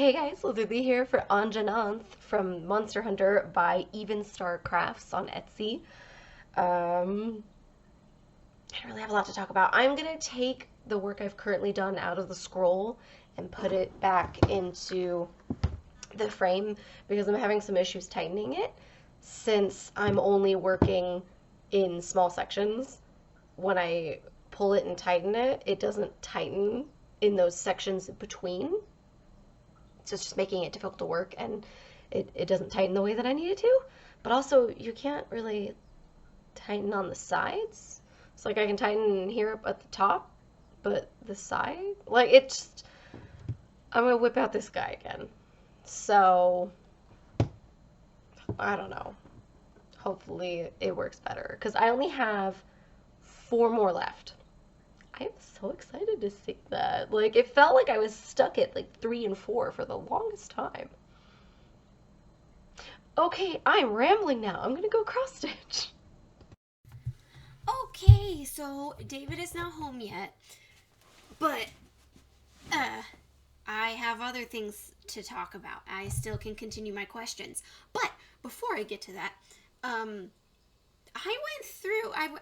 Hey guys, Lizardlea here for Anjanath from Monster Hunter by Even Star Crafts on Etsy. I don't really have a lot to talk about. I'm gonna take the work I've currently done out of the scroll and put it back into the frame because I'm having some issues tightening it since I'm only working in small sections. When I pull it and tighten it, it doesn't tighten in those sections between. So it's just making it difficult to work and it doesn't tighten the way that I need it to. But also, you can't really tighten on the sides. So, like, I can tighten here up at the top, but the side, like, it's. I'm gonna whip out this guy again. So, I don't know. Hopefully, it works better. Because I only have 4 more left. I'm so excited to see that. Like, it felt like I was stuck at like 3 and 4 for the longest time. Okay, I'm rambling now. I'm gonna go cross stitch. Okay, so David is not home yet, but uh, I have other things to talk about. I still can continue my questions, but before I get to that,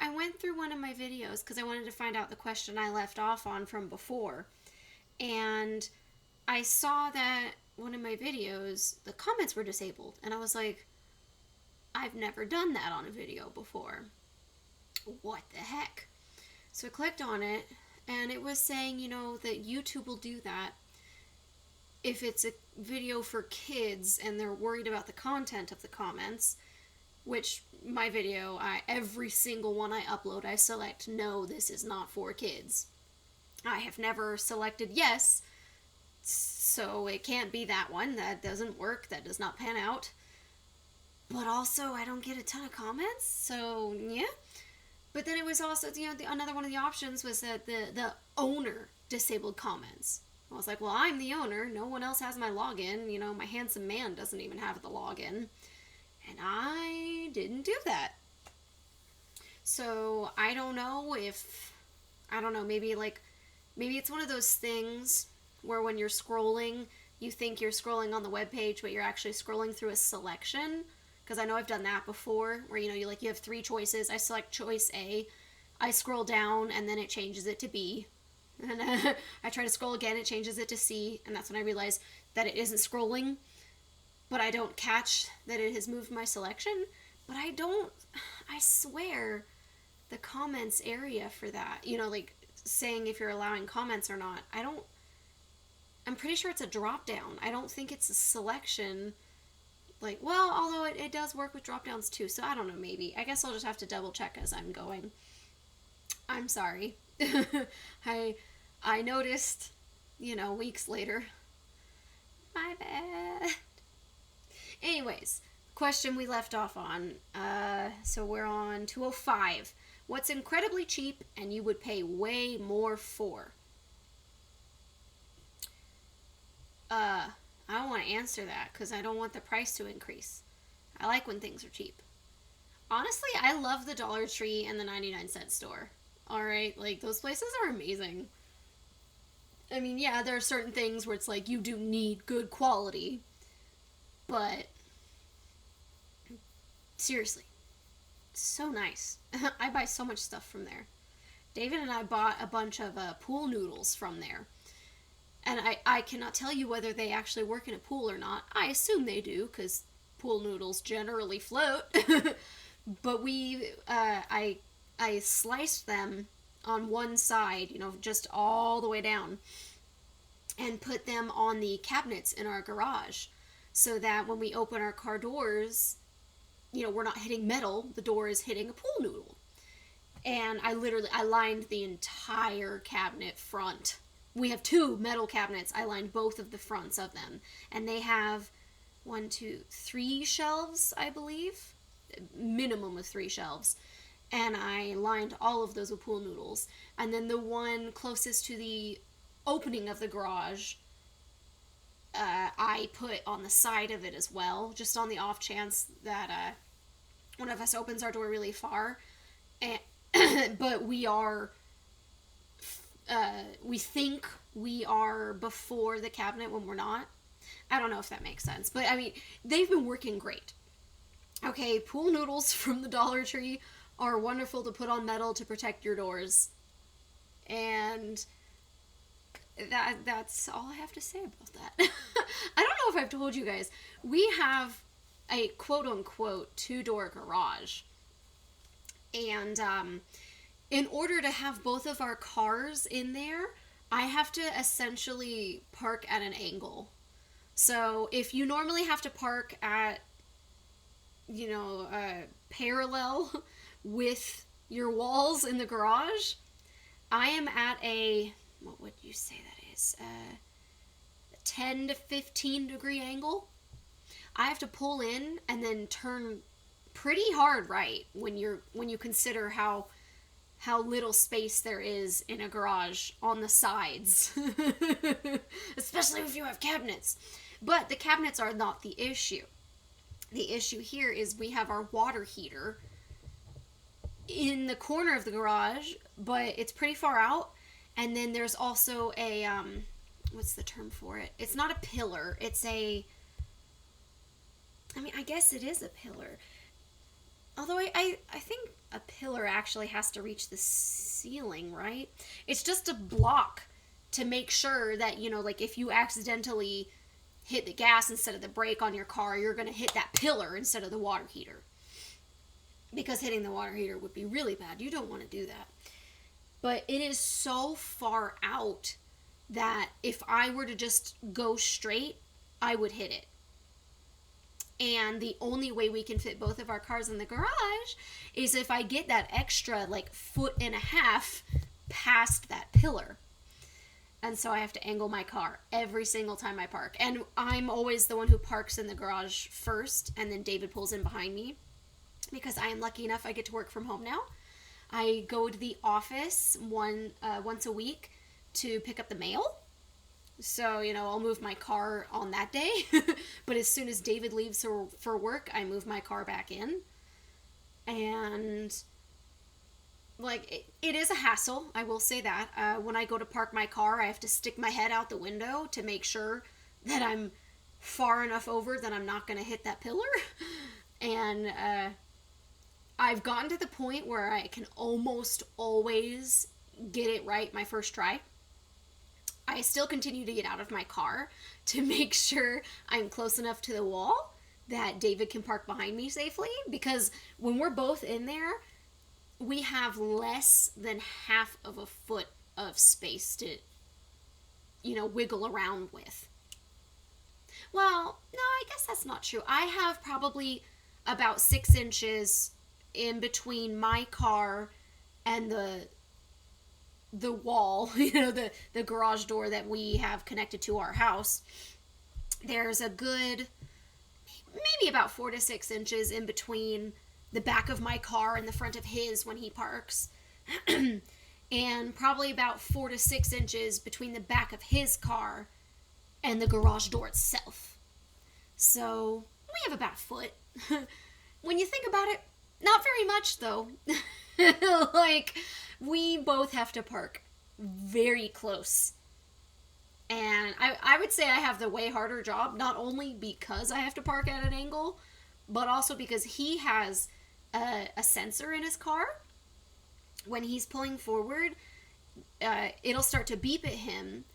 I went through one of my videos because I wanted to find out the question I left off on from before, and I saw that one of my videos the comments were disabled, and I was like, I've never done that on a video before. What the heck? So I clicked on it, and it was saying, that YouTube will do that if it's a video for kids and they're worried about the content of the comments, which my video, every single one I upload, I select, no, this is not for kids. I have never selected yes, so it can't be that one. That doesn't work. That does not pan out. But also, I don't get a ton of comments, so yeah. But then it was also, another one of the options was that the owner disabled comments. I was like, well, I'm the owner. No one else has my login. My handsome man doesn't even have the login. And I didn't do that. So I don't know maybe it's one of those things where when you're scrolling, you think you're scrolling on the webpage, but you're actually scrolling through a selection. Because I know I've done that before, where you have 3 choices. I select choice A, I scroll down, and then it changes it to B. And I try to scroll again, it changes it to C, and that's when I realize that it isn't scrolling, but I don't catch that it has moved my selection. But I swear, the comments area for that, saying if you're allowing comments or not, I'm pretty sure it's a drop down. I don't think it's a selection. Although it does work with drop downs too, so I don't know, maybe. I guess I'll just have to double check as I'm going. I'm sorry. I noticed, weeks later. My bad. Anyways, question we left off on. So we're on 205. What's incredibly cheap and you would pay way more for? I don't want to answer that because I don't want the price to increase. I like when things are cheap. Honestly, I love the Dollar Tree and the 99-cent store. Alright, those places are amazing. I mean, yeah, there are certain things where it's like you do need good quality. But, seriously, so nice. I buy so much stuff from there. David and I bought a bunch of pool noodles from there. And I cannot tell you whether they actually work in a pool or not. I assume they do, because pool noodles generally float. But I sliced them on one side, just all the way down, and put them on the cabinets in our garage, so that when we open our car doors, we're not hitting metal, the door is hitting a pool noodle. And I lined the entire cabinet front. We have 2 metal cabinets. I lined both of the fronts of them. And they have 1, 2, 3 shelves, I believe. Minimum of 3 shelves. And I lined all of those with pool noodles. And then the one closest to the opening of the garage, I put on the side of it as well, just on the off chance that one of us opens our door really far. And but we think we are before the cabinet when we're not. I don't know if that makes sense, but I mean, they've been working great. Okay, pool noodles from the Dollar Tree are wonderful to put on metal to protect your doors. And that's all I have to say about that. I don't know if I've told you guys, we have a quote-unquote two-door garage. And in order to have both of our cars in there, I have to essentially park at an angle. So if you normally have to park at, parallel with your walls in the garage, I am at a, what would you say that is? A 10 to 15 degree angle. I have to pull in and then turn pretty hard right when you consider how little space there is in a garage on the sides. Especially if you have cabinets. But the cabinets are not the issue. The issue here is we have our water heater in the corner of the garage, but it's pretty far out. And then there's also a, what's the term for it? It's not a pillar. It's I guess it is a pillar. Although I think a pillar actually has to reach the ceiling, right? It's just a block to make sure that, like if you accidentally hit the gas instead of the brake on your car, you're going to hit that pillar instead of the water heater. Because hitting the water heater would be really bad. You don't want to do that. But it is so far out that if I were to just go straight, I would hit it. And the only way we can fit both of our cars in the garage is if I get that extra, 1.5 feet past that pillar. And so I have to angle my car every single time I park. And I'm always the one who parks in the garage first, and then David pulls in behind me. Because I am lucky enough I get to work from home now. I go to the office once a week to pick up the mail. So, I'll move my car on that day. But as soon as David leaves for work, I move my car back in. And, it is a hassle, I will say that. When I go to park my car, I have to stick my head out the window to make sure that I'm far enough over that I'm not going to hit that pillar. And I've gotten to the point where I can almost always get it right my first try. I still continue to get out of my car to make sure I'm close enough to the wall that David can park behind me safely, because when we're both in there, we have less than half of a foot of space to, wiggle around with. Well, no, I guess that's not true. I have probably about 6 inches in between my car and the wall, the garage door that we have connected to our house. There's a good, maybe about 4 to 6 inches in between the back of my car and the front of his when he parks. And probably about 4 to 6 inches between the back of his car and the garage door itself. So we have about a foot. When you think about it, not very much though. We both have to park very close. And I would say I have the way harder job, not only because I have to park at an angle, but also because he has a sensor in his car. When he's pulling forward, it'll start to beep at him,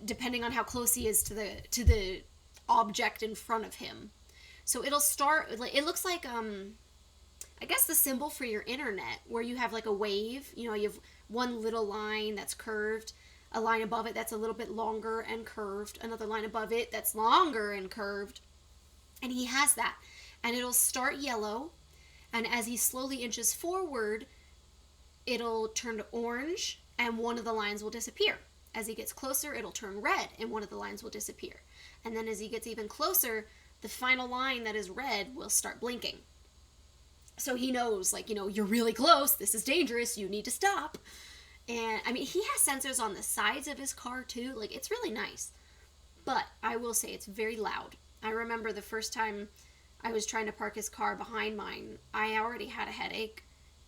depending on how close he is to the object in front of him. So it'll start, it looks like, I guess the symbol for your internet, where you have a wave, you have one little line that's curved, a line above it that's a little bit longer and curved, another line above it that's longer and curved, and he has that. And it'll start yellow, and as he slowly inches forward, it'll turn to orange, and one of the lines will disappear. As he gets closer, it'll turn red, and one of the lines will disappear. And then as he gets even closer, the final line that is red will start blinking. So he knows, you're really close, this is dangerous, you need to stop. And, he has sensors on the sides of his car, too. It's really nice. But I will say it's very loud. I remember the first time I was trying to park his car behind mine, I already had a headache,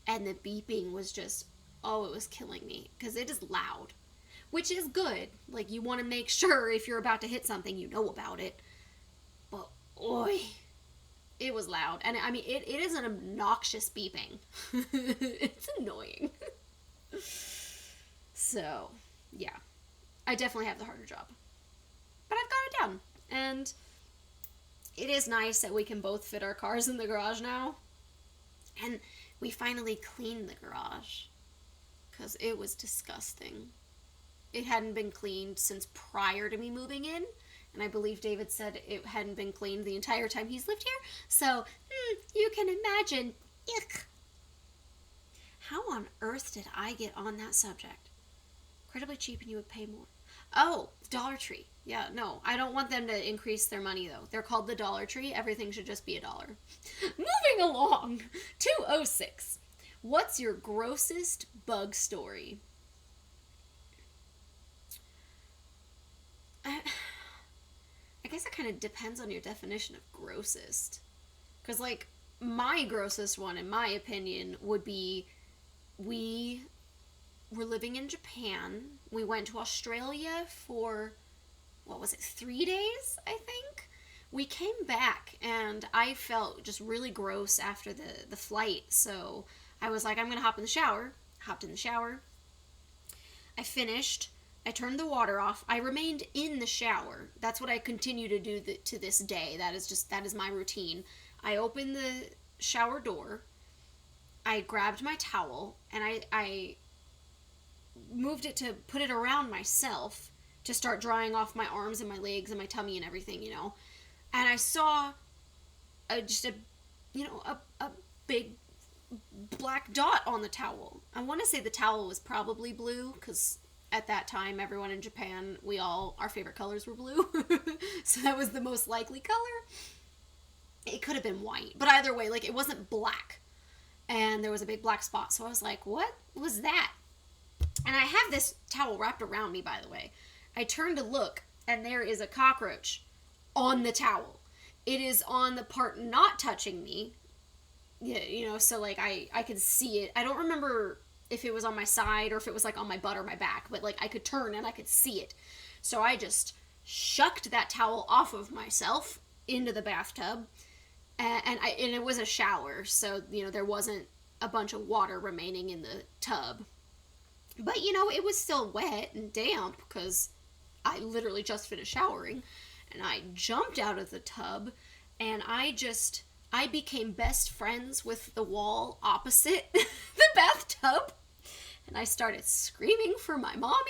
and the beeping was just, it was killing me, because it is loud. which is good. Like, you want to make sure if you're about to hit something, you know about it. But, oi, it was loud. And, I mean, it is an obnoxious beeping. It's annoying. So, yeah. I definitely have the harder job. But I've got it down. And it is nice that we can both fit our cars in the garage now. And we finally cleaned the garage. Because it was disgusting. It hadn't been cleaned since prior to me moving in. And I believe David said it hadn't been cleaned the entire time he's lived here. So, you can imagine. Yuck. How on earth did I get on that subject? Incredibly cheap and you would pay more. Oh, Dollar Tree. Yeah, no, I don't want them to increase their money, though. They're called the Dollar Tree. Everything should just be $1. Moving along. 206. What's your grossest bug story? I guess it kind of depends on your definition of grossest. Because, like, my grossest one, in my opinion, would be we were living in Japan. We went to Australia for, 3 days, I think? We came back, and I felt just really gross after the flight, so I was like, I'm going to hop in the shower. Hopped in the shower. I finished. I turned the water off. I remained in the shower. That's what I continue to do to this day. That is my routine. I opened the shower door. I grabbed my towel, and I moved it to put it around myself to start drying off my arms and my legs and my tummy and everything, you know. And I saw a big black dot on the towel. I want to say the towel was probably blue, because at that time, everyone in Japan, our favorite colors were blue. So that was the most likely color. It could have been white, but either way, like, it wasn't black. And there was a big black spot, so I was like, what was that? And I have this towel wrapped around me, by the way. I turned to look, and there is a cockroach on the towel. It is on the part not touching me. Yeah, you know, so, like, I could see it. I don't remember if it was on my side or if it was, like, on my butt or my back, but, like, I could turn and I could see it. So I just shucked that towel off of myself into the bathtub, and it was a shower, so, you know, there wasn't a bunch of water remaining in the tub. But, you know, it was still wet and damp, because I literally just finished showering, and I jumped out of the tub, and I became best friends with the wall opposite the bathtub, and I started screaming for my mommy.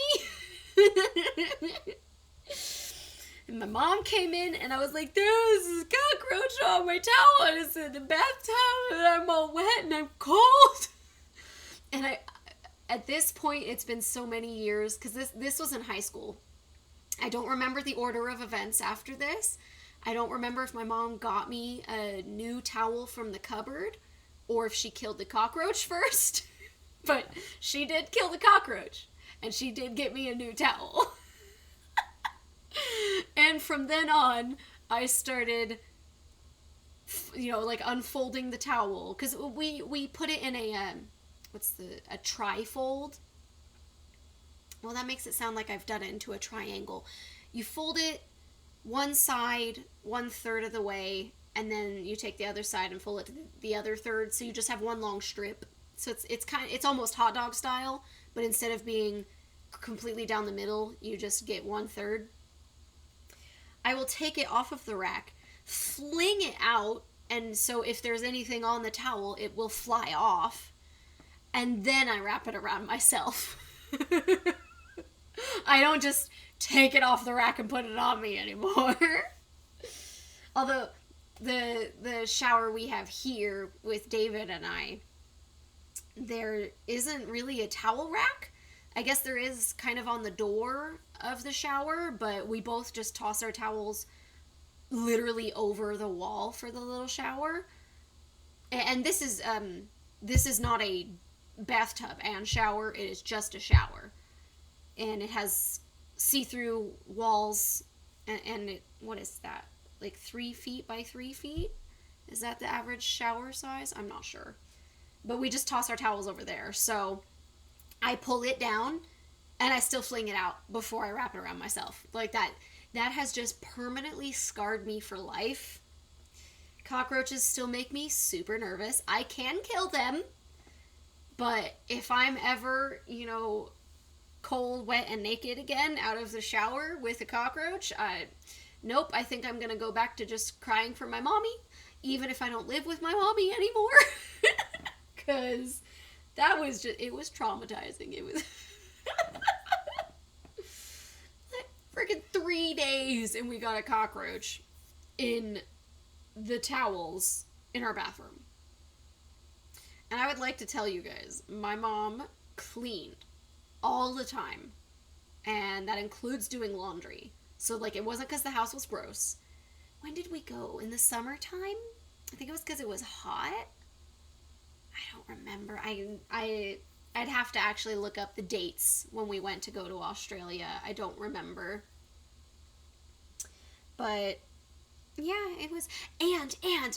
And my mom came in, and I was like, there's a cockroach on my towel, and it's in the bathtub, and I'm all wet, and I'm cold. And at this point, it's been so many years, because this was in high school. I don't remember the order of events after this. I don't remember if my mom got me a new towel from the cupboard, or if she killed the cockroach first. But she did kill the cockroach, and she did get me a new towel. And from then on, I started, you know, like, unfolding the towel, because we put it in a trifold. Well, that makes it sound like I've done it into a triangle. You fold it one side 1/3 of the way, and then you take the other side and fold it to the other third, so you just have one long strip. So it's almost hot dog style, but instead of being completely down the middle, you just get 1/3. I will take it off of the rack, fling it out, and so if there's anything on the towel, it will fly off, and then I wrap it around myself. I don't just take it off the rack and put it on me anymore. Although the shower we have here with David and I, there isn't really a towel rack. I guess there is kind of on the door of the shower, but we both just toss our towels literally over the wall for the little shower. And this is not a bathtub and shower, it is just a shower. And it has see-through walls, and it, what is that? Like 3 feet by 3 feet? Is that the average shower size? I'm not sure. But we just toss our towels over there. So I pull it down, And I still fling it out before I wrap it around myself. Like that has just permanently scarred me for life. Cockroaches still make me super nervous. I can kill them, but if I'm ever, cold, wet, and naked again out of the shower with a cockroach, nope, I think I'm gonna go back to just crying for my mommy, even if I don't live with my mommy anymore. Because it was traumatizing. It was like freaking 3 days and we got a cockroach in the towels in our bathroom. And I would like to tell you guys, my mom cleaned all the time. And that includes doing laundry. So, it wasn't because the house was gross. When did we go? In the summertime? I think it was because it was hot. I don't remember. I'd have to actually look up the dates when we went to go to Australia. I don't remember. But, yeah, it was... And,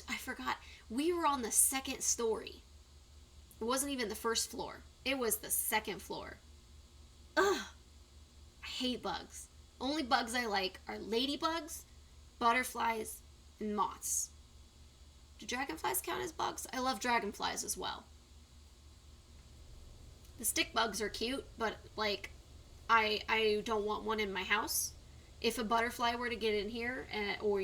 I forgot. We were on the second story. It wasn't even the first floor. It was the second floor. Ugh. I hate bugs. Only bugs I like are ladybugs, butterflies, and moths. Do dragonflies count as bugs? I love dragonflies as well. The stick bugs are cute, but, I don't want one in my house. If a butterfly were to get in here, or,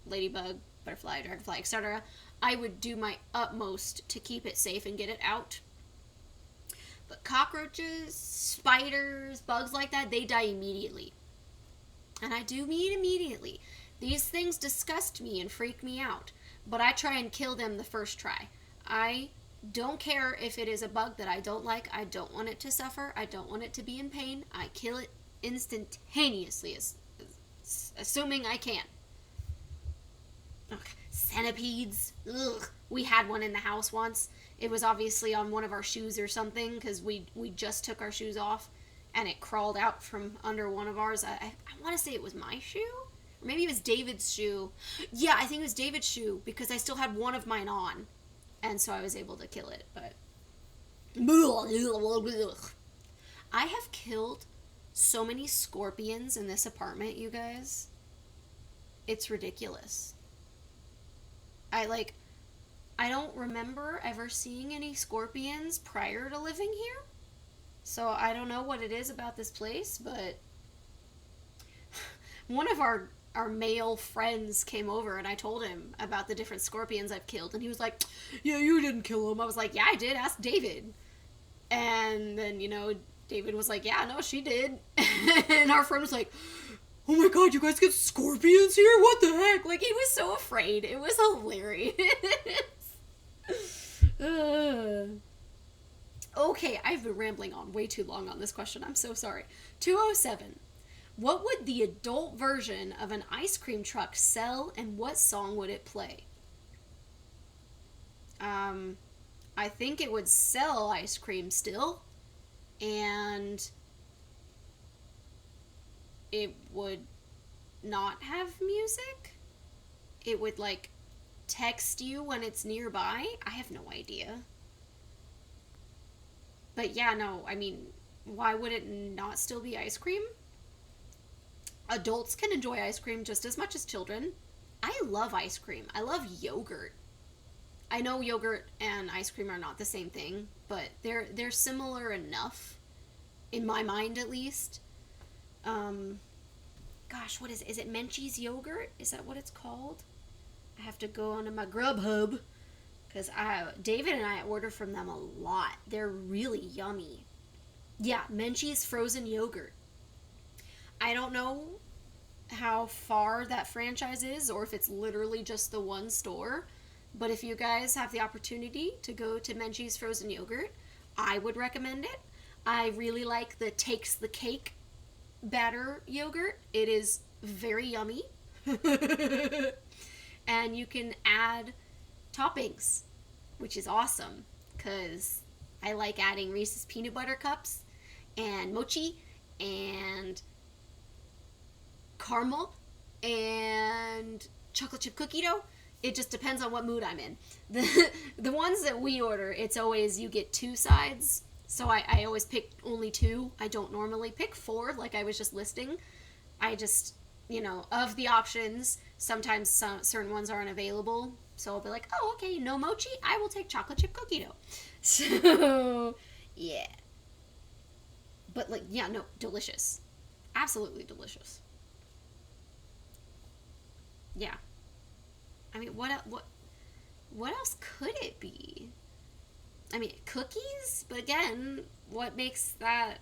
ladybug, butterfly, dragonfly, etc., I would do my utmost to keep it safe and get it out. But cockroaches, spiders, bugs like that, they die immediately. And I do mean immediately. These things disgust me and freak me out. But I try and kill them the first try. I don't care if it is a bug that I don't like. I don't want it to suffer. I don't want it to be in pain. I kill it instantaneously, assuming I can. Ugh. Centipedes. Ugh. We had one in the house once. It was obviously on one of our shoes or something, because we just took our shoes off, and it crawled out from under one of ours. I want to say it was my shoe? Or maybe it was David's shoe. Yeah, I think it was David's shoe, because I still had one of mine on, and so I was able to kill it, but... I have killed so many scorpions in this apartment, you guys. It's ridiculous. I don't remember ever seeing any scorpions prior to living here. So I don't know what it is about this place, but one of our male friends came over and I told him about the different scorpions I've killed, and he was like, yeah, you didn't kill them. I was like, yeah, I did. Ask David. And then, David was like, yeah, no, she did. And our friend was like, oh my god, you guys get scorpions here? What the heck? He was so afraid. It was hilarious. Okay, I've been rambling on way too long on this question. I'm so sorry. 207. What would the adult version of an ice cream truck sell, and what song would it play? I think it would sell ice cream still, and it would not have music. It would, text you when it's nearby. I have no idea. But yeah, no, I mean, why would it not still be ice cream? Adults can enjoy ice cream just as much as children. I love ice cream. I love yogurt. I know yogurt and ice cream are not the same thing, but they're similar enough, in my mind at least. Gosh, what is it? Is it Menchie's yogurt? Is that what it's called? I have to go onto my Grubhub, because David and I order from them a lot. They're really yummy. Yeah, Menchie's frozen yogurt. I don't know how far that franchise is, or if it's literally just the one store, but if you guys have the opportunity to go to Menchie's frozen yogurt, I would recommend it. I really like the Takes the Cake batter yogurt. It is very yummy. And you can add toppings, which is awesome, because I like adding Reese's peanut butter cups and mochi and caramel and chocolate chip cookie dough. It just depends on what mood I'm in. The ones that we order, it's always you get 2 sides So I always pick only 2. I don't normally pick 4 like I was just listing. I just, of the options, sometimes certain ones aren't available. So I'll be like, oh, okay, no mochi, I will take chocolate chip cookie dough. So, yeah. But, like, yeah, no, delicious. Absolutely delicious. Yeah. I mean, what else could it be? I mean, cookies? But again, what makes that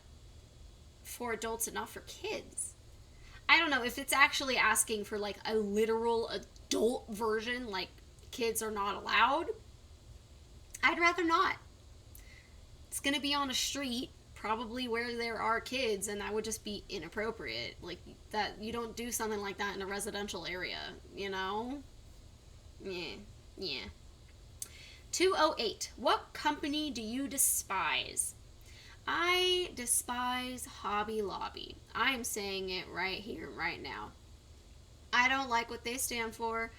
for adults and not for kids? I don't know if it's actually asking for like a literal adult version, like kids are not allowed. I'd rather not. It's gonna be on a street, probably where there are kids, and that would just be inappropriate. Like, that, you don't do something like that in a residential area, Yeah. Yeah. 208. What company do you despise? I despise Hobby Lobby. I am saying it right here, right now. I don't like what they stand for.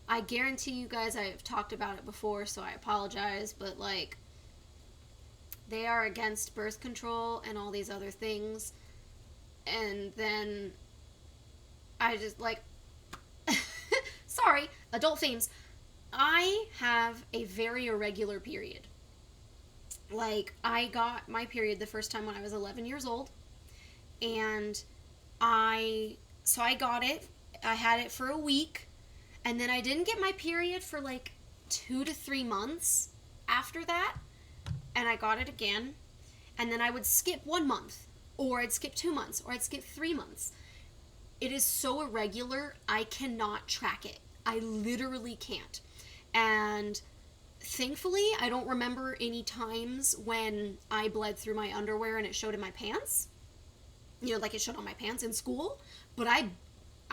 I guarantee you guys I've talked about it before, so I apologize, but like, they are against birth control and all these other things. And then I just like, sorry, adult themes. I have a very irregular period. Like, I got my period the first time when I was 11 years old, and I got it. I had it for a week, and then I didn't get my period for like 2 to 3 months after that, and I got it again, and then I would skip 1 month, or I'd skip 2 months, or I'd skip 3 months. It is so irregular, I cannot track it. I literally can't. And thankfully, I don't remember any times when I bled through my underwear and it showed in my pants. Like it showed on my pants in school. But I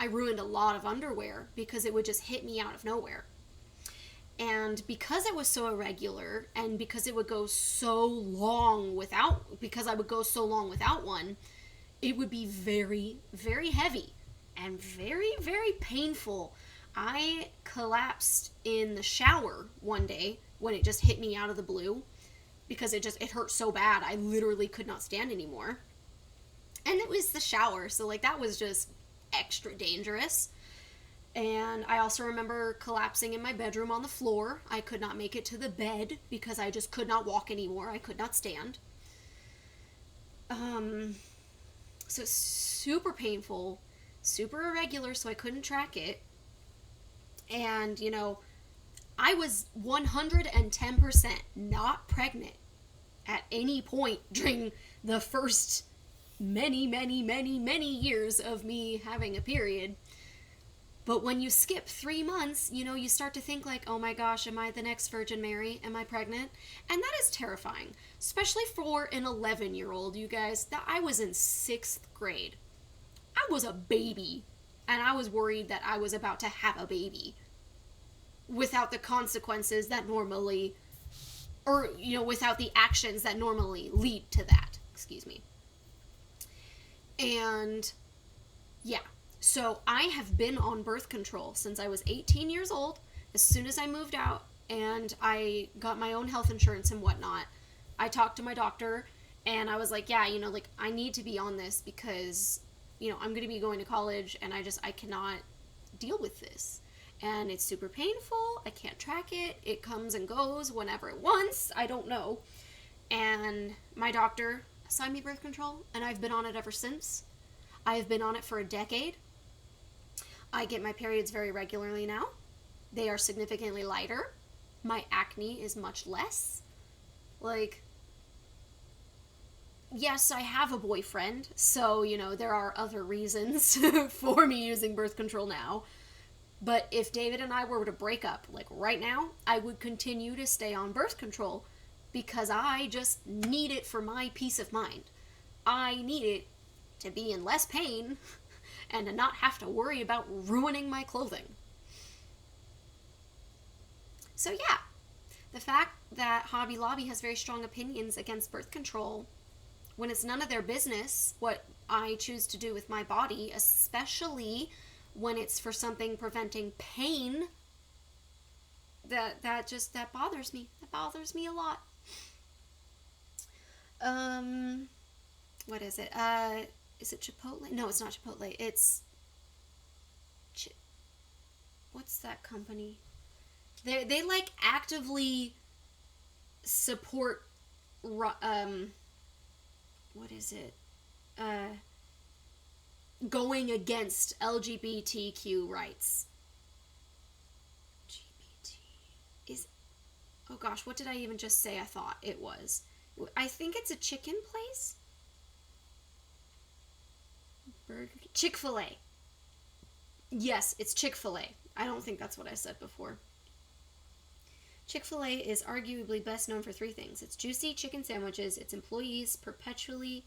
ruined a lot of underwear because it would just hit me out of nowhere. And because it was so irregular, and because it would go so long because I would go so long without one, it would be very, very heavy and very, very painful. I collapsed in the shower one day when it just hit me out of the blue because it hurt so bad. I literally could not stand anymore. And it was the shower, so like that was just extra dangerous. And I also remember collapsing in my bedroom on the floor. I could not make it to the bed because I just could not walk anymore. I could not stand. So super painful, super irregular, so I couldn't track it. And, I was 110% not pregnant at any point during the first many, many, many, many years of me having a period. But when you skip 3 months, you start to think like, oh my gosh, am I the next Virgin Mary? Am I pregnant? And that is terrifying, especially for an 11-year-old, you guys. That I was in 6th grade. I was a baby, and I was worried that I was about to have a baby without the consequences that normally, or, without the actions that normally lead to that. Excuse me. And, yeah. So I have been on birth control since I was 18 years old. As soon as I moved out and I got my own health insurance and whatnot, I talked to my doctor and I was like, yeah, I need to be on this because, I'm going to be going to college and I cannot deal with this. And it's super painful. I can't track it. It comes and goes whenever it wants. I don't know. And my doctor assigned me birth control and I've been on it ever since. I have been on it for a decade. I get my periods very regularly now. They are significantly lighter. My acne is much less. Like, yes, I have a boyfriend, so, there are other reasons for me using birth control now. But if David and I were to break up, like right now, I would continue to stay on birth control because I just need it for my peace of mind. I need it to be in less pain and to not have to worry about ruining my clothing. So yeah, the fact that Hobby Lobby has very strong opinions against birth control, when it's none of their business what I choose to do with my body, especially when it's for something preventing pain, that bothers me. That bothers me a lot. What is it? Is it Chipotle? No, it's not Chipotle. It's what's that company? They like actively support what is it? Going against LGBTQ rights. LGBT is oh gosh, what did I even just say I thought it was? I think it's a chicken place. Chick-fil-A. Yes, it's Chick-fil-A. I don't think that's what I said before. Chick-fil-A is arguably best known for three things. Its juicy chicken sandwiches, its employees perpetually...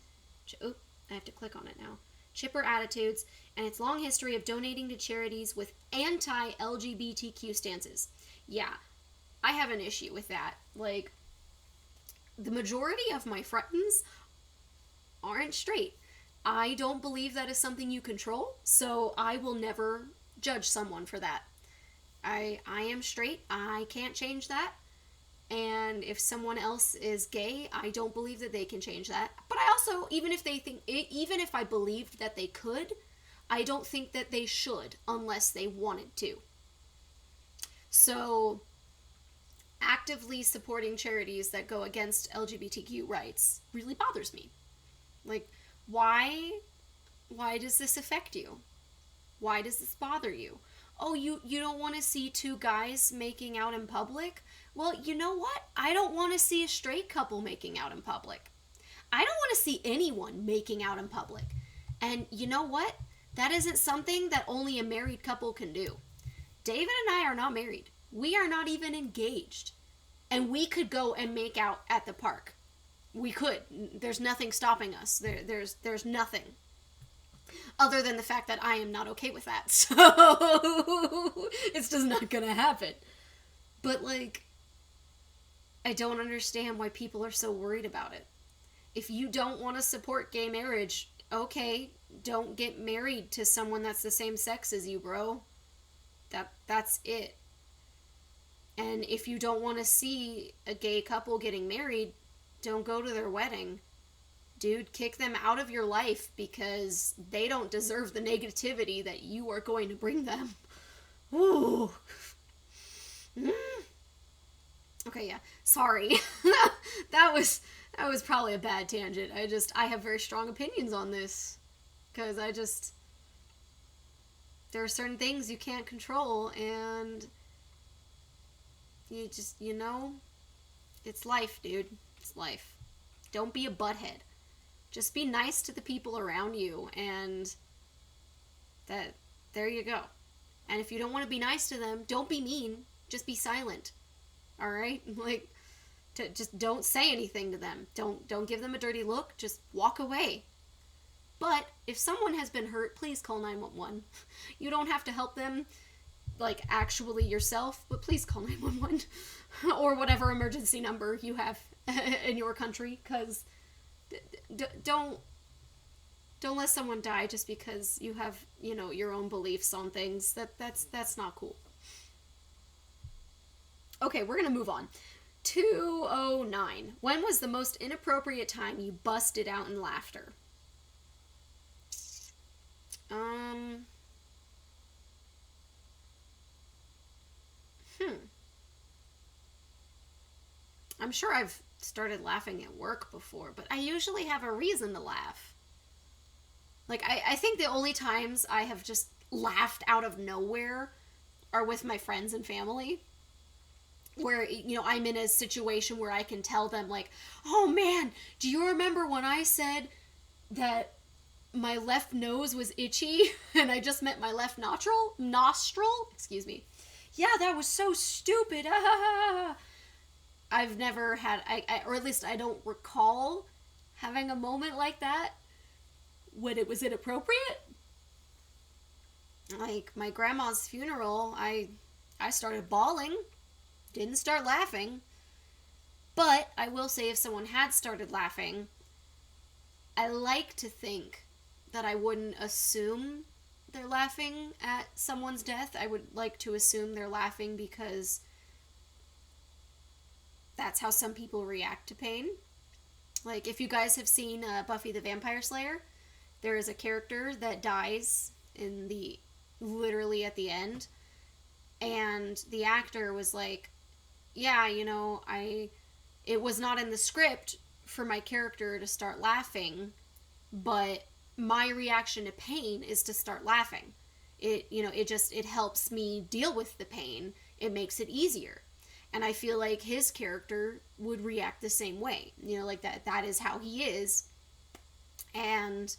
Oh, I have to click on it now. Chipper attitudes, and its long history of donating to charities with anti-LGBTQ stances. Yeah, I have an issue with that. Like, the majority of my friends aren't straight. I don't believe that is something you control, so I will never judge someone for that. I am straight. I can't change that. And if someone else is gay, I don't believe that they can change that. But I also, even if I believed that they could, I don't think that they should unless they wanted to. So, actively supporting charities that go against LGBTQ rights really bothers me. Like, why does this affect you? Why does this bother you? Oh, you don't want to see two guys making out in public? Well, you know what? I don't want to see a straight couple making out in public. I don't want to see anyone making out in public. And you know what? That isn't something that only a married couple can do. David and I are not married. We are not even engaged. And we could go and make out at the park. We could. There's nothing stopping us. There's nothing. Other than the fact that I am not okay with that. So, it's just not gonna happen. But, like, I don't understand why people are so worried about it. If you don't want to support gay marriage, okay, don't get married to someone that's the same sex as you, bro. That's it. And if you don't want to see a gay couple getting married, don't go to their wedding. Dude, kick them out of your life because they don't deserve the negativity that you are going to bring them. Ooh. Okay, yeah. Sorry. that was probably a bad tangent. I have very strong opinions on this. Because there are certain things you can't control, and you know, it's life, dude. It's life. Don't be a butthead. Just be nice to the people around you, and there you go. And if you don't want to be nice to them, don't be mean. Just be silent. All right? Like, just don't say anything to them. Don't give them a dirty look. Just walk away. But if someone has been hurt, please call 911. You don't have to help them, like, actually yourself, but please call 911 or whatever emergency number you have in your country, because don't let someone die just because you have, you know, your own beliefs on things. That's not cool. Okay, we're gonna move on. 209. When was the most inappropriate time you busted out in laughter? I'm sure I've started laughing at work before, but I usually have a reason to laugh. Like, I think the only times I have just laughed out of nowhere are with my friends and family. Where, you know, I'm in a situation where I can tell them, like, oh man, do you remember when I said that my left nose was itchy and I just meant my left nostril? Excuse me. Yeah, that was so stupid. I've never had, or at least I don't recall having a moment like that when it was inappropriate. Like, my grandma's funeral, I started bawling. Didn't start laughing. But I will say, if someone had started laughing, I like to think that I wouldn't assume they're laughing at someone's death. I would like to assume they're laughing because that's how some people react to pain. Like, if you guys have seen Buffy the Vampire Slayer, there is a character that dies in the literally at the end, and the actor was like, yeah, it was not in the script for my character to start laughing, but my reaction to pain is to start laughing. It helps me deal with the pain. It makes it easier. And I feel like his character would react the same way. Like that is how he is. And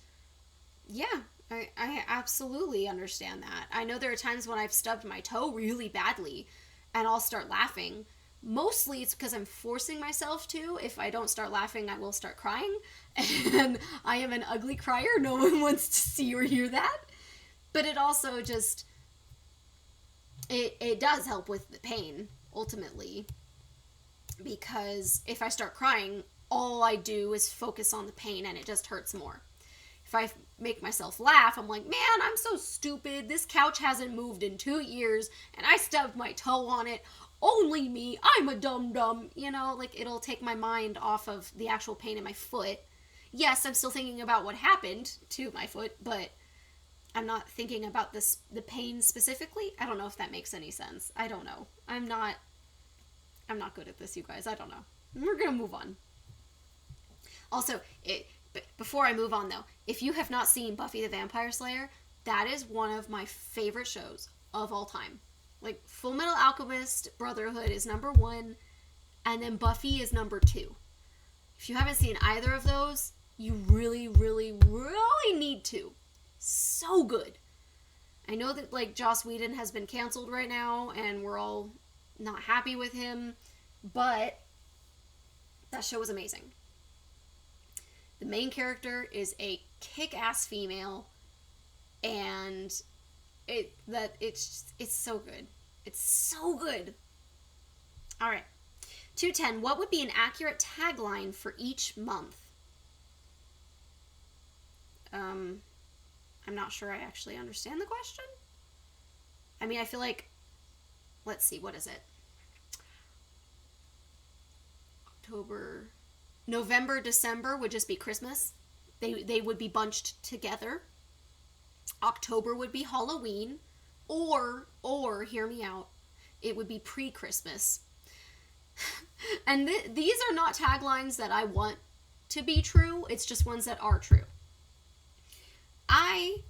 yeah, I absolutely understand that. I know there are times when I've stubbed my toe really badly and I'll start laughing. Mostly it's because I'm forcing myself to. If I don't start laughing, I will start crying. And I am an ugly crier. No one wants to see or hear that. But it also just, it does help with the pain, ultimately. Because if I start crying, all I do is focus on the pain and it just hurts more. If I make myself laugh, I'm like, man, I'm so stupid. This couch hasn't moved in 2 years and I stubbed my toe on it. Only me. I'm a dum-dum. Like, it'll take my mind off of the actual pain in my foot. Yes, I'm still thinking about what happened to my foot, but I'm not thinking about the pain specifically. I don't know if that makes any sense. I don't know. I'm not good at this, you guys. I don't know. We're gonna move on. Also, before I move on, though, if you have not seen Buffy the Vampire Slayer, that is one of my favorite shows of all time. Like, Full Metal Alchemist Brotherhood is number 1, and then Buffy is number 2. If you haven't seen either of those, you really, really, really need to. So good. I know that, like, Joss Whedon has been canceled right now, and we're all not happy with him, but that show was amazing. The main character is a kick-ass female, and it's so good. It's so good. All right. 210. What would be an accurate tagline for each month? I'm not sure I actually understand the question. I mean, I feel like, let's see, what is it? November, December would just be Christmas. They would be bunched together. October would be Halloween, or hear me out, it would be pre-Christmas. And these are not taglines that I want to be true, it's just ones that are true. I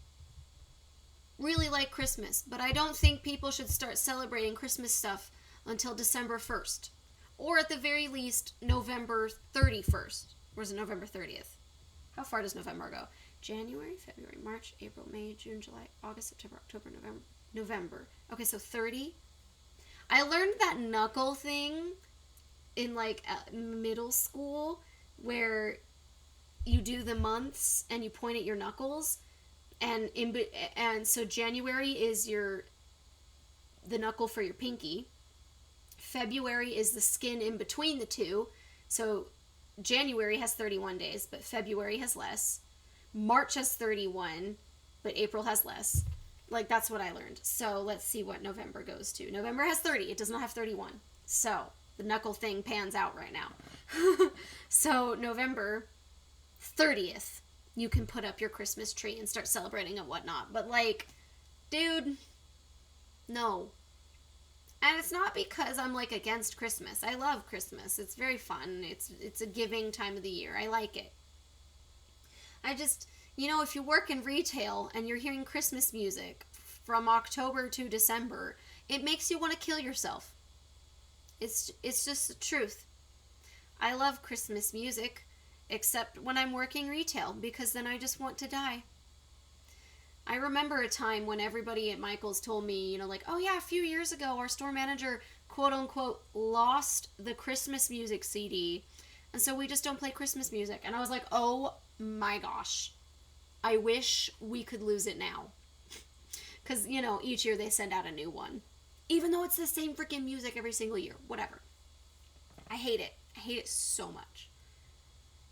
really like Christmas, but I don't think people should start celebrating Christmas stuff until December 1st. Or at the very least, November 31st. Or is it November 30th? How far does November go? January, February, March, April, May, June, July, August, September, October, November. Okay, so 30. I learned that knuckle thing in, like, middle school, where you do the months and you point at your knuckles, and so January is the knuckle for your pinky. February is the skin in between the two. So January has 31 days, but February has less. March has 31, but April has less. Like, that's what I learned. So let's see what November goes to. November has 30. It does not have 31. So the knuckle thing pans out right now. So November 30th, you can put up your Christmas tree and start celebrating and whatnot. But, like, dude, no. And it's not because I'm, like, against Christmas. I love Christmas. It's very fun. It's a giving time of the year. I like it. I just, if you work in retail and you're hearing Christmas music from October to December, it makes you want to kill yourself. It's just the truth. I love Christmas music, except when I'm working retail, because then I just want to die. I remember a time when everybody at Michael's told me, like, oh yeah, a few years ago, our store manager, quote unquote, lost the Christmas music CD, and so we just don't play Christmas music. And I was like, oh my gosh, I wish we could lose it now. Because, each year they send out a new one. Even though it's the same freaking music every single year. Whatever. I hate it. I hate it so much.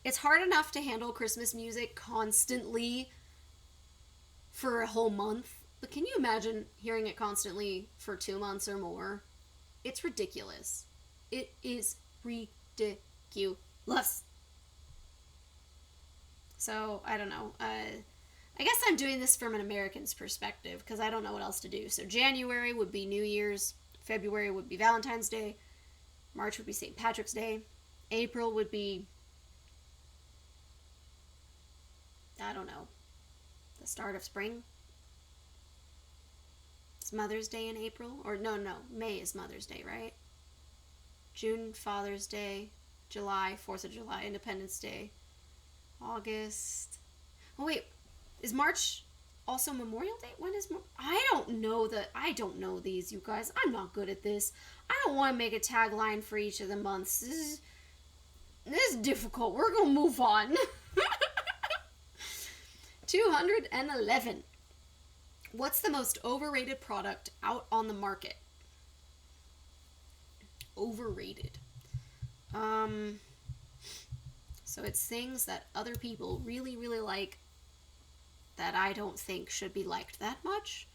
It's hard enough to handle Christmas music constantly for a whole month. But can you imagine hearing it constantly for 2 months or more? It's ridiculous. It is ridiculous. So, I don't know. I guess I'm doing this from an American's perspective because I don't know what else to do. So, January would be New Year's, February would be Valentine's Day, March would be St. Patrick's Day, April would be, I don't know, the start of spring. It's Mother's Day in April? Or no, May is Mother's Day, right? June, Father's Day, July, 4th of July, Independence Day, August. Oh, wait. Is March also Memorial Day? When is I don't know these, you guys. I'm not good at this. I don't want to make a tagline for each of the months. This is difficult. We're going to move on. 211. What's the most overrated product out on the market? Overrated. So it's things that other people really, really like that I don't think should be liked that much.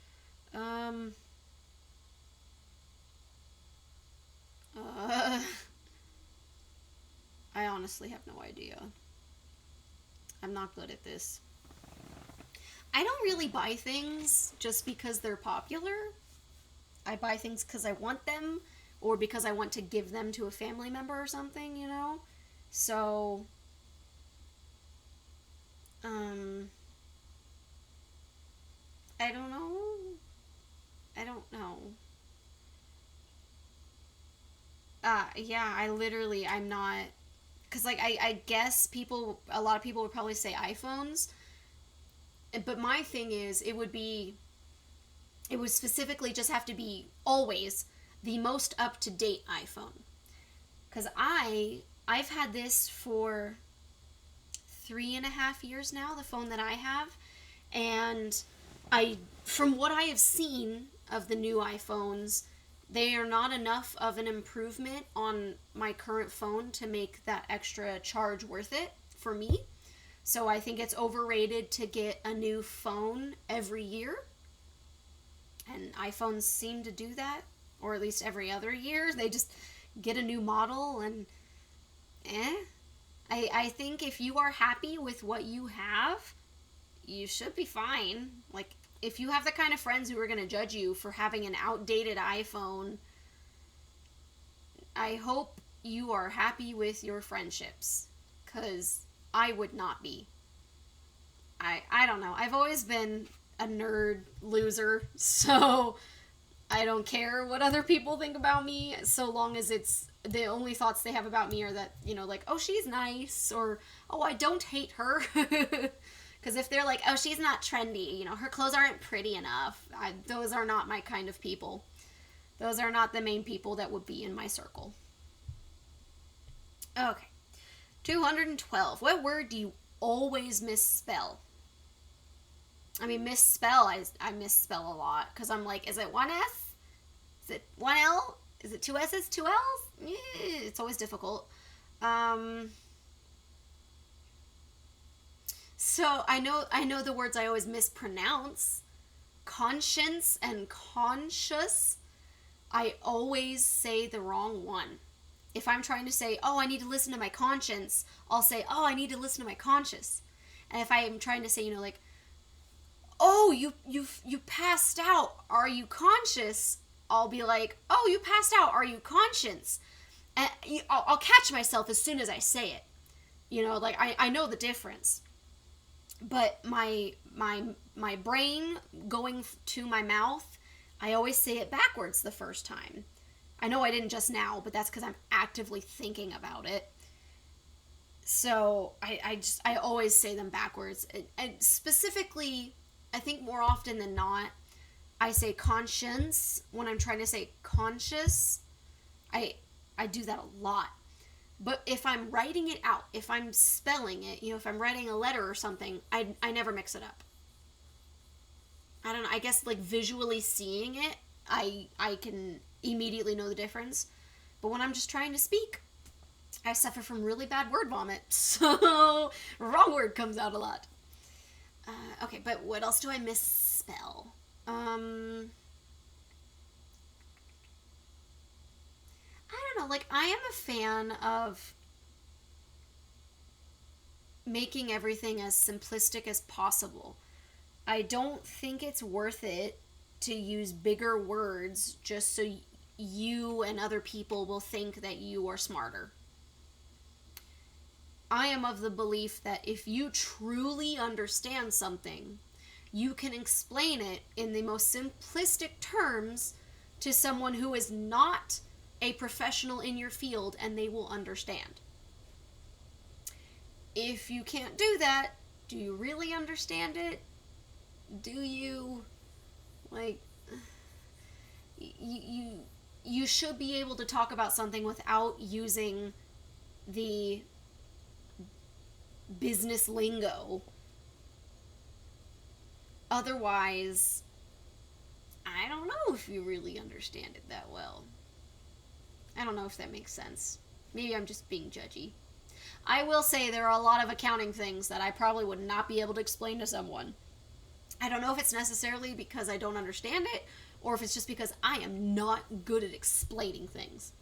I honestly have no idea. I'm not good at this. I don't really buy things just because they're popular. I buy things because I want them or because I want to give them to a family member or something, you know? So, I don't know. Yeah, I'm not, because, like, I guess a lot of people would probably say iPhones, but my thing is, it would specifically just have to be always the most up-to-date iPhone. Because I've had this for 3.5 years now, the phone that I have, and from what I have seen of the new iPhones, they are not enough of an improvement on my current phone to make that extra charge worth it for me. So I think it's overrated to get a new phone every year. And iPhones seem to do that, or at least every other year. They just get a new model and I think if you are happy with what you have, you should be fine. Like, if you have the kind of friends who are going to judge you for having an outdated iPhone, I hope you are happy with your friendships, because I would not be. I don't know. I've always been a nerd loser, so I don't care what other people think about me, so long as it's the only thoughts they have about me are that, you know, like, oh, she's nice, or, oh, I don't hate her. Because if they're like, oh, she's not trendy, you know, her clothes aren't pretty enough, those are not my kind of people. Those are not the main people that would be in my circle. Okay. 212. What word do you always misspell? I mean, misspell, I misspell a lot, because I'm like, is it one S? Is it one L? Is it two S's, two L's? It's always difficult. So I know the words I always mispronounce. Conscience and conscious. I always say the wrong one. If I'm trying to say, oh, I need to listen to my conscience, I'll say, oh, I need to listen to my conscious. And if I am trying to say, you know, like, oh, you passed out, are you conscious? I'll be like, oh, you passed out, are you conscious? And I'll catch myself as soon as I say it. You know, like, I know the difference. But my brain going to my mouth, I always say it backwards the first time. I know I didn't just now, but that's because I'm actively thinking about it. So I always say them backwards. And specifically, I think more often than not, I say conscience when I'm trying to say conscious. I do that a lot. But if I'm writing it out, if I'm spelling it, you know, if I'm writing a letter or something, I never mix it up. I don't know, I guess, like, visually seeing it, I can immediately know the difference. But when I'm just trying to speak, I suffer from really bad word vomit. So, wrong word comes out a lot. Okay, but what else do I misspell? I don't know, like, I am a fan of making everything as simplistic as possible. I don't think it's worth it to use bigger words just so you and other people will think that you are smarter. I am of the belief that if you truly understand something, you can explain it in the most simplistic terms to someone who is not a professional in your field, and they will understand. If you can't do that, do you really understand it? Do you, like, you should be able to talk about something without using the business lingo. Otherwise, I don't know if you really understand it that well. I don't know if that makes sense. Maybe I'm just being judgy. I will say there are a lot of accounting things that I probably would not be able to explain to someone. I don't know if it's necessarily because I don't understand it, or if it's just because I am not good at explaining things.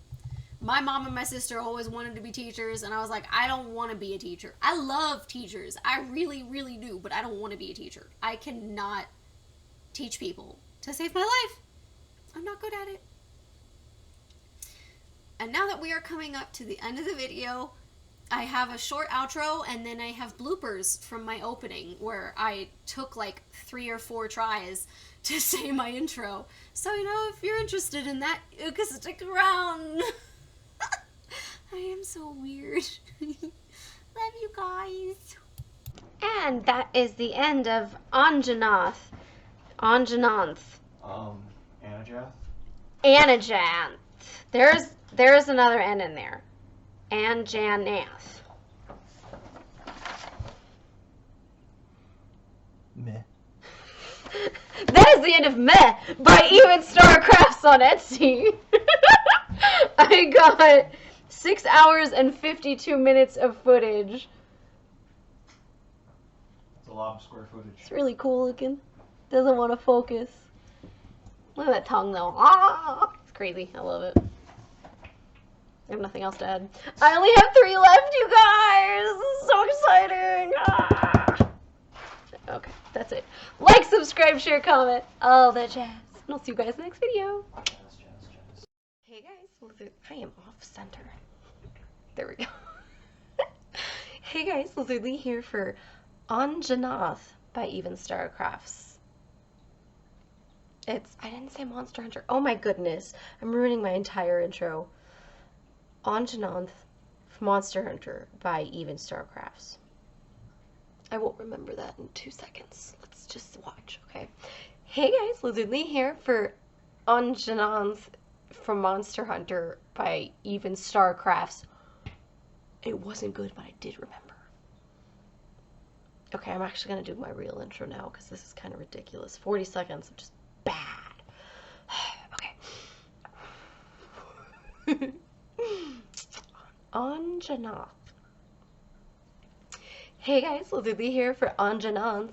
My mom and my sister always wanted to be teachers, and I was like, I don't want to be a teacher. I love teachers. I really, really do, but I don't want to be a teacher. I cannot teach people to save my life. I'm not good at it. And now that we are coming up to the end of the video, I have a short outro, and then I have bloopers from my opening where I took like 3 or 4 tries to say my intro. So, if you're interested in that, you can stick around. I am so weird. Love you guys. And that is the end of Anjanath. Anjanath. Anjanath? There's another N in there. Anjanath. Meh. That is the end of Meh by Even Star Crafts on Etsy. I got 6 hours and 52 minutes of footage. It's a lot of square footage. It's really cool looking. Doesn't want to focus. Look at that tongue though. Ah, it's crazy. I love it. I have nothing else to add. I only have 3 left, you guys! This is so exciting! Ah. Okay, that's it. Like, subscribe, share, comment, all that jazz. And I'll see you guys in the next video. Jazz. Hey guys, I am off center. There we go. Hey guys, Lizardlea here for Anjanath by Even Star Crafts. I didn't say Monster Hunter. Oh my goodness, I'm ruining my entire intro. Anjanath Monster Hunter by Even Star Crafts. I won't remember that in 2 seconds. Let's just watch, okay? Hey guys, Lizardlea here for Anjanath from Monster Hunter by Even Star Crafts. It wasn't good, but I did remember. Okay, I'm actually going to do my real intro now because this is kind of ridiculous. 40 seconds of just bad. Okay. Anjanath. Hey guys, Lizardlea here for Anjanath